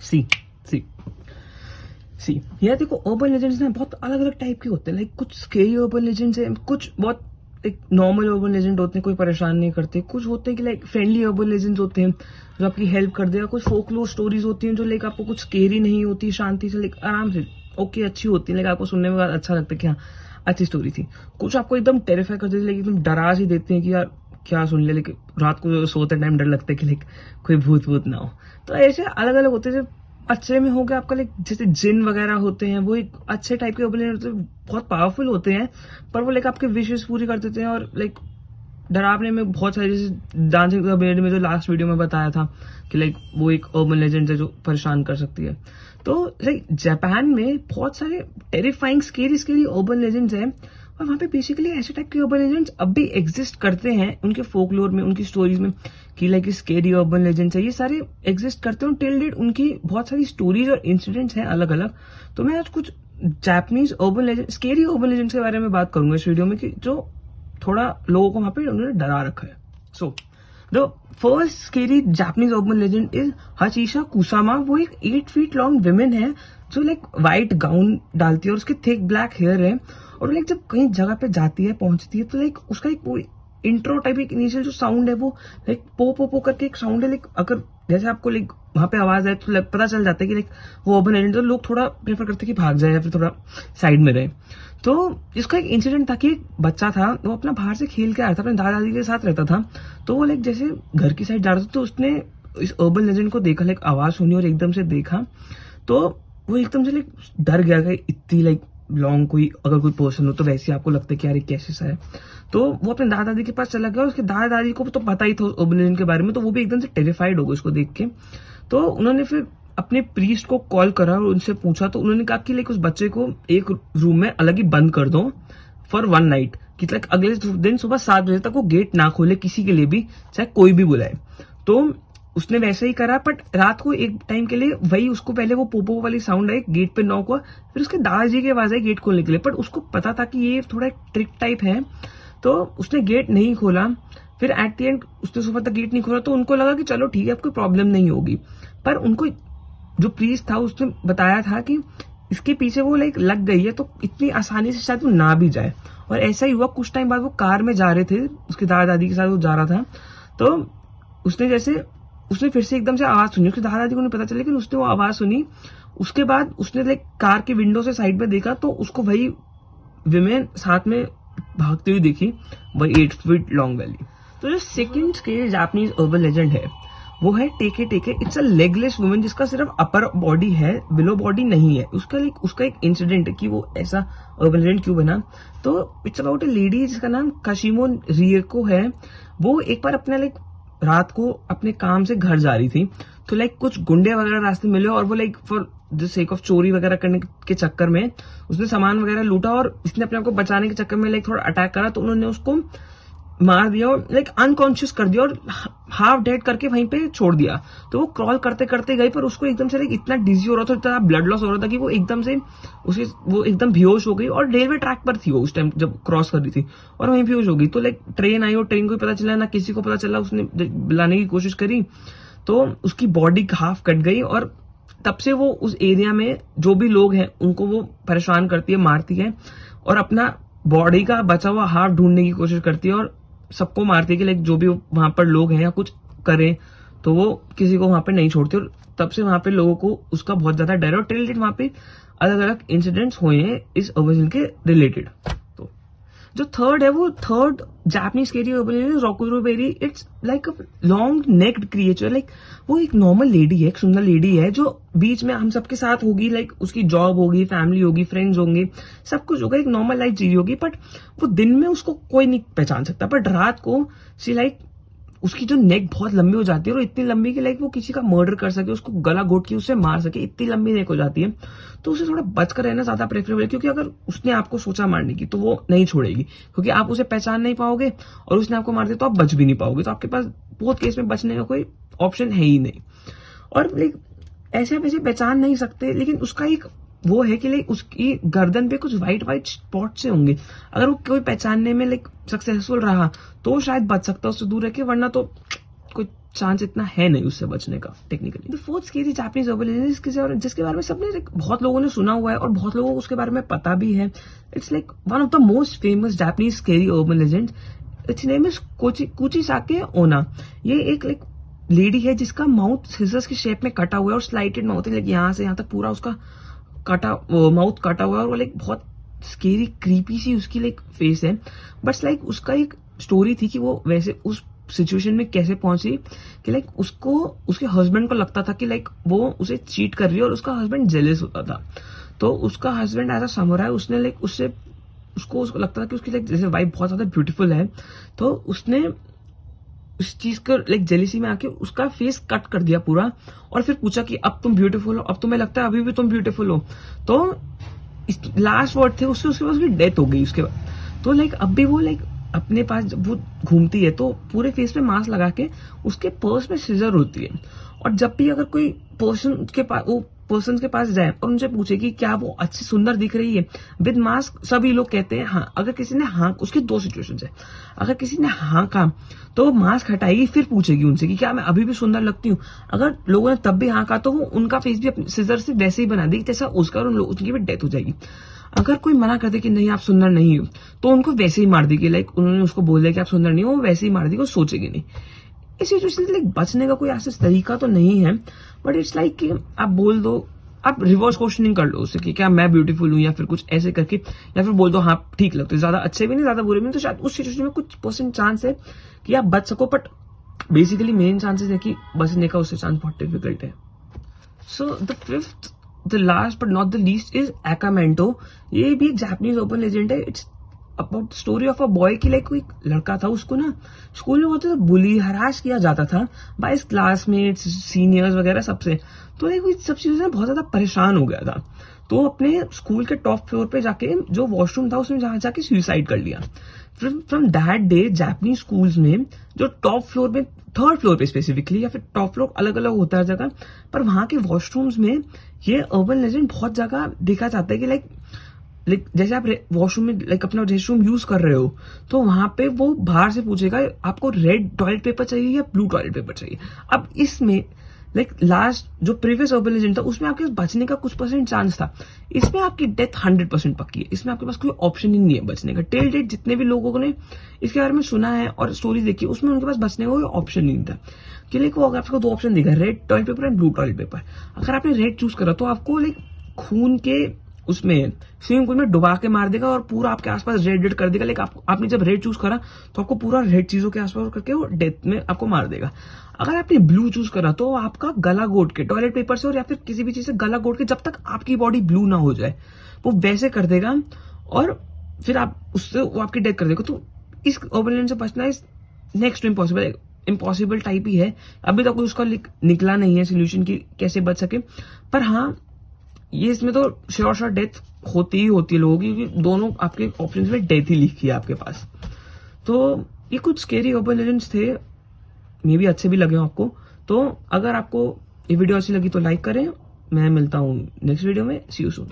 सी सी सी यार देखो, urban legends ना बहुत अलग अलग टाइप के होते हैं। लाइक कुछ स्केरी अर्बन लेजेंड्स हैं, कुछ बहुत एक नॉर्मल अर्बन लेजेंड होते हैं, कोई परेशान नहीं करते। कुछ होते हैं कि लाइक फ्रेंडली अर्बन लेजेंड्स होते हैं जो आपकी हेल्प कर देगा। कुछ फोकलोर स्टोरीज होती हैं जो लाइक आपको कुछ स्केरी नहीं होती, शांति से लाइक आराम से ओके अच्छी होती है, लाइक आपको सुनने में अच्छा लगता है कि हाँ अच्छी स्टोरी थी। कुछ आपको एकदम टेरिफाई कर देते हैं, लाइक एकदम डरा ही देते हैं कि यार क्या सुन ले, लेकिन रात को सोते टाइम डर लगता है कि लाइक कोई भूत भूत ना हो। तो ऐसे अलग अलग होते हैं। अच्छे में हो गया आपका लाइक जैसे जिन वगैरह होते हैं, वो एक अच्छे टाइप के ओपिनियन होते हैं, बहुत पावरफुल होते हैं, पर वो लाइक आपके विशेष पूरी कर देते हैं। और लाइक डरावने में बहुत सारे, जैसे डांसिंग द बेड में जो लास्ट वीडियो में बताया था कि लाइक वो एक अर्बन लेजेंड है जो परेशान कर सकती है। तो लाइक जापान में बहुत सारे terrifying scary scary urban legends हैं, और वहाँ पे बेसिकली ऐसे टाइप के अर्बन लेजेंड्स अब भी एग्जिस्ट करते हैं उनके फोकलोर में, उनकी स्टोरीज में, कि लाइक स्केरी अर्बन लेजेंड्स है, ये सारे एग्जिस्ट करते हैं। टिल डेट उनकी बहुत सारी स्टोरीज और इंसिडेंट्स हैं अलग अलग। तो मैं आज कुछ Japanese urban legend, scary urban legends के बारे में बात करूंगा इस वीडियो में, कि जो थोड़ा लोगों को वहां पे उन्होंने डरा रखा है। So the first scary Japanese urban legend is Hachishakusama. वो एक 8 फीट लॉन्ग विमेन है जो लाइक व्हाइट गाउन डालती है और उसके थिक ब्लैक हेयर है। और लाइक जब कहीं जगह पे जाती है, पहुंचती है, तो लाइक उसका एक इंट्रो टाइप एक इनिशियल जो साउंड है वो लाइक पो पो पो करके एक साउंड है। लाइक अगर जैसे आपको लाइक वहां पे आवाज आए तो पता चल जाता है कि लाइक वो अर्बन लेजेंड, तो लोग थोड़ा प्रेफर करते हैं कि भाग जाए या फिर थोड़ा साइड में रहे। तो इसका एक इंसिडेंट था कि एक बच्चा था, वो अपना बाहर से खेल के आया था, अपने दादा दादी के साथ रहता था। तो वो लाइक जैसे घर की साइड जा रहा था, तो उसने इस अर्बन लेजेंड को देखा, लाइक आवाज सुनी और एकदम से देखा। तो वो एकदम से लाइक डर गया कि इतनी लाइक लॉन्ग कोई अगर कोई पर्सन हो तो वैसे आपको लगता है कि यार कैसे सा है। तो वो अपने दादा दादी के पास चला गया, और उसके दादा दादी को तो पता ही था अर्बन लेजेंड के बारे में, तो वो भी एकदम से टेरिफाइड हो गए उसको देख के। तो उन्होंने फिर अपने प्रीस्ट को कॉल करा और उनसे पूछा, तो उन्होंने कहा कि लाइक उस बच्चे को एक रूम में अलग ही बंद कर दो फॉर 1 नाइट, कि लाइक अगले दिन सुबह 7 बजे तक वो गेट ना खोले किसी के लिए भी, चाहे कोई भी बुलाए। तो उसने वैसे ही करा, बट रात को एक टाइम के लिए वही उसको पहले वो पोपो वाली साउंड आई, गेट पे नॉक हुआ, फिर उसके दादाजी की आवाज आई गेट खोलने के लिए, बट उसको पता था कि ये थोड़ा एक ट्रिक टाइप है, तो उसने गेट नहीं खोला। फिर एट द एंड उसने सुबह तक गेट नहीं खोला, तो उनको लगा कि चलो ठीक है अब कोई प्रॉब्लम नहीं होगी। पर उनको जो प्रीस्ट था उसने बताया था कि इसके पीछे वो लाइक लग गई है, तो इतनी आसानी से शायद वो ना भी जाए। और ऐसा ही हुआ। कुछ टाइम बाद वो कार में जा रहे थे, उसके दादा दादी के साथ वो जा रहा था, तो उसने फिर से एकदम से आवाज सुनी। उसके दादा दादी को नहीं पता चला, लेकिन उसने वो आवाज सुनी। उसके बाद उसने लाइक कार के विंडो से साइड में देखा, तो उसको वही विमेन साथ में भागती हुई देखी, वही 8 फीट लॉन्ग वाली। तो जो सेकंड के जापानीज अर्बन लेजेंड है वो है टेके टेके। इट्स अ लेगलेस वुमेन जिसका सिर्फ अपर बॉडी है, बिलो बॉडी नहीं है। उसका एक इंसिडेंट है कि वो ऐसा अर्बन लेजेंड क्यों बना। तो इट्स अबाउट ए लेडी जिसका नाम काशिमो रिएको है। वो एक बार अपने लाइक रात को अपने काम से घर जा रही थी, तो लाइक कुछ गुंडे वगैरह रास्ते मिले, और वो like for the sake of चोरी वगैरह करने के चक्कर में उसने सामान वगैरह लूटा, और इसने अपने आप को बचाने के चक्कर में लाइक थोड़ा अटैक करा, तो उन्होंने उसको मार दिया और लाइक अनकॉन्शियस कर दिया और हाफ डेड करके वहीं पे छोड़ दिया। तो वो क्रॉल करते करते गई, पर उसको एकदम से लाइक इतना डिजी हो रहा था, इतना ब्लड लॉस हो रहा था कि वो एकदम से वो एकदम बेहोश हो गई। और रेलवे ट्रैक पर थी वो उस टाइम जब क्रॉस कर रही थी, और वहीं बेहोश हो गई। तो लाइक ट्रेन आई और ट्रेन को पता चला, ना किसी को पता चला। उसने बुलाने की कोशिश करी तो उसकी बॉडी हाफ कट गई, और तब से वो उस एरिया में जो भी लोग हैं उनको वो परेशान करती है, मारती है, और अपना बॉडी का बचा हुआ हाफ ढूंढने की कोशिश करती है, और सबको मारती है कि लाइक जो भी वहां पर लोग हैं या कुछ करें, तो वो किसी को वहां पे नहीं छोड़ती। और तब से वहां पे लोगों को उसका बहुत ज्यादा डर है, और टिल डेट वहां पे अलग अलग इंसिडेंट्स हुए हैं इस अर्बन के रिलेटेड। तो जो थर्ड है, वो third Japanese scary urban Rokurokubi. It's like a long necked creature. Like वो एक नॉर्मल लेडी है, एक सुंदर लेडी है, जो बीच में हम सबके साथ होगी। लाइक उसकी जॉब होगी, फैमिली होगी, फ्रेंड्स होंगे, सब कुछ होगा, एक नॉर्मल लाइफ जी रही होगी। बट वो दिन में उसको कोई नहीं पहचान सकता, बट रात को सी लाइक उसकी जो नेक बहुत लंबी हो जाती है, और इतनी लंबी कि लाइक वो किसी का मर्डर कर सके, उसको गला घोट के उससे मार सके, इतनी लंबी नेक हो जाती है। तो उसे थोड़ा बचकर रहना ज्यादा प्रेफरेबल है, क्योंकि अगर उसने आपको सोचा मारने की तो वो नहीं छोड़ेगी, क्योंकि आप उसे पहचान नहीं पाओगे, और उसने आपको मार दिया तो आप बच भी नहीं पाओगे। तो आपके पास बहुत केस में बचने का कोई ऑप्शन है ही नहीं। और लाइक ऐसे आप इसे पहचान नहीं सकते, लेकिन उसका एक वो है कि लाइक उसकी गर्दन पे कुछ व्हाइट स्पॉट से होंगे। अगर वो कोई पहचानने में लाइक सक्सेसफुल रहा तो शायद बच सकता है उससे दूर रह के, वरना तो कोई चांस इतना है नहीं उससे बचने का technically. The fourth scary Japanese urban legend जिसके बारे में सबने बहुत लोगों ने सुना हुआ है और बहुत लोगों को उसके बारे में पता भी है। It's like one of the most famous Japanese scary urban legend. Its name is Kuchisake Onna. ये एक लाइक लेडी है जिसका माउथ सिजर्स की शेप में कटा हुआ है और स्लाइटेड माउथ है, लाइक यहाँ से यहाँ तक पूरा उसका माउथ कटा हुआ है और वो लाइक बहुत स्केरी क्रीपी सी उसकी लाइक फेस है। बट लाइक उसका एक स्टोरी थी कि वो वैसे उस सिचुएशन में कैसे पहुंची कि लाइक उसको उसके हस्बैंड को लगता था कि लाइक वो उसे चीट कर रही है और उसका हस्बैंड जेलस होता था। तो उसका हस्बैंड एज अ समुराई उसने लाइक उसको लगता था कि उसकी लाइक जैसे वाइफ बहुत ज्यादा ब्यूटीफुल है, तो उसने उस चीज को लाइक जेलिसी में आके उसका फेस कट कर दिया पूरा और फिर पूछा कि अब तुम ब्यूटीफुल हो, अब तुम्हें लगता है अभी भी तुम ब्यूटीफुल हो। तो लास्ट वर्ड थे उसके पास उसकी डेथ हो गई उसके बाद। तो लाइक अब भी वो लाइक अपने पास जब वो घूमती है तो पूरे फेस पे मास्क लगा के उसके पर्स में सीजर होती है और जब भी अगर कोई पर्सन के पास जाए और उनसे पूछे कि क्या वो अच्छी सुंदर दिख रही है विद मास्क, सभी लोग कहते हैं हाँ। अगर किसी ने हाँ, उसके दो सिचुएशन है, अगर किसी ने हाँ कहा तो वो मास्क हटाएगी फिर पूछेगी उनसे कि क्या मैं अभी भी सुंदर लगती हूँ। अगर लोगों ने तब भी हाँ कहा तो वो उनका फेस भी अपने सीजर से वैसे ही बना देगी जैसा उसका और उनकी भी डेथ हो जाएगी। अगर कोई मना कर दे कि नहीं आप सुंदर नहीं हो तो उनको वैसे ही मार देगी, लाइक उन्होंने उसको बोल दिया कि आप सुंदर नहीं हो, वो वैसे ही मार देगी, वो सोचेगी नहीं। इस सिचुएशन से लाइक बचने का कोई ऐसा तरीका तो नहीं है, बट इट्स लाइक कि आप बोल दो, आप रिवर्स क्वेश्चनिंग कर लो उससे कि क्या मैं ब्यूटीफुल हूँ या फिर कुछ ऐसे करके, या फिर बोल दो हाँ ठीक लगते, ज्यादा अच्छे भी नहीं ज्यादा बुरे भी नहीं, तो शायद उस सिचुएशन में कुछ परसेंट चांस है कि आप बच सको। बट बेसिकली मेन चांसेस है कि बचने का उससे चांस बहुत डिफिकल्ट है। So the fifth, the last but not the least is Aka Manto. ये भी एक जापानीज ओपन लेजेंड है। It's about story of a boy की लाइक कोई लड़का था, उसको ना स्कूल में बहुत ज्यादा बुली हराश किया जाता था बाय क्लासमेट्स सीनियर्स वगैरह सबसे। तो लाइक सब चीजों से बहुत ज्यादा परेशान हो गया था, तो अपने स्कूल के टॉप फ्लोर पे जाके जो वॉशरूम था उसमें जहां जाके सुसाइड कर लिया। From that day Japanese schools में जो टॉप फ्लोर में, थर्ड फ्लोर पे स्पेसिफिकली, या फिर टॉप फ्लोर अलग अलग होता है जगह पर, वहां के वॉशरूम्स में ये अर्बन लेजेंड बहुत जगह देखा जाता है कि लाइक जैसे आप वॉशरूम में लाइक अपना रेस्टरूम यूज कर रहे हो तो वहां पे वो बाहर से पूछेगा आपको रेड टॉयलेट पेपर चाहिए या ब्लू टॉयलेट पेपर चाहिए। अब इसमें लाइक लास्ट जो प्रीवियस अर्बन लेजेंड था उसमें आपके पास बचने का कुछ परसेंट चांस था, इसमें आपकी डेथ 100% पक्की है। इसमें आपके पास कोई ऑप्शन ही नहीं है बचने का। टिल डेट जितने भी लोगों ने इसके बारे में सुना है और स्टोरी देखी उसमें उनके पास बचने का कोई ऑप्शन नहीं था। कि लाइक वो अगर आपको दो ऑप्शन देगा, red toilet paper and blue toilet paper. अगर आपने रेड चूज करा तो आपको लाइक खून के उसमें स्विमिंग पूल में डुबा के मार देगा और पूरा आपके आसपास रेड कर देगा। लेकिन आपने जब रेड चूज करा तो आपको पूरा रेड चीजों के आसपास करके वो डेथ में आपको मार देगा। अगर आपने ब्लू चूज करा तो आपका गला घोट के टॉयलेट पेपर से और या फिर किसी भी चीज से गला घोट के जब तक आपकी बॉडी ब्लू ना हो जाए वो वैसे कर देगा और फिर आप उससे वो आपकी डेथ कर देगा। तो इस ओवरलैंड से बचना is next to impossible type ही है। अभी तक कोई उसका निकला नहीं है सोल्यूशन की कैसे बच सके। पर हाँ ये इसमें तो श्योर डेथ होती ही होती है लोगों की, क्योंकि दोनों आपके ऑप्शन में डेथ ही लिखी है आपके पास। तो ये कुछ स्केरी ओपन लेजेंड्स थे, मे भी अच्छे भी लगे हो आपको। तो अगर आपको ये वीडियो अच्छी लगी तो लाइक करें। मैं मिलता हूँ नेक्स्ट वीडियो में। सी यू सून।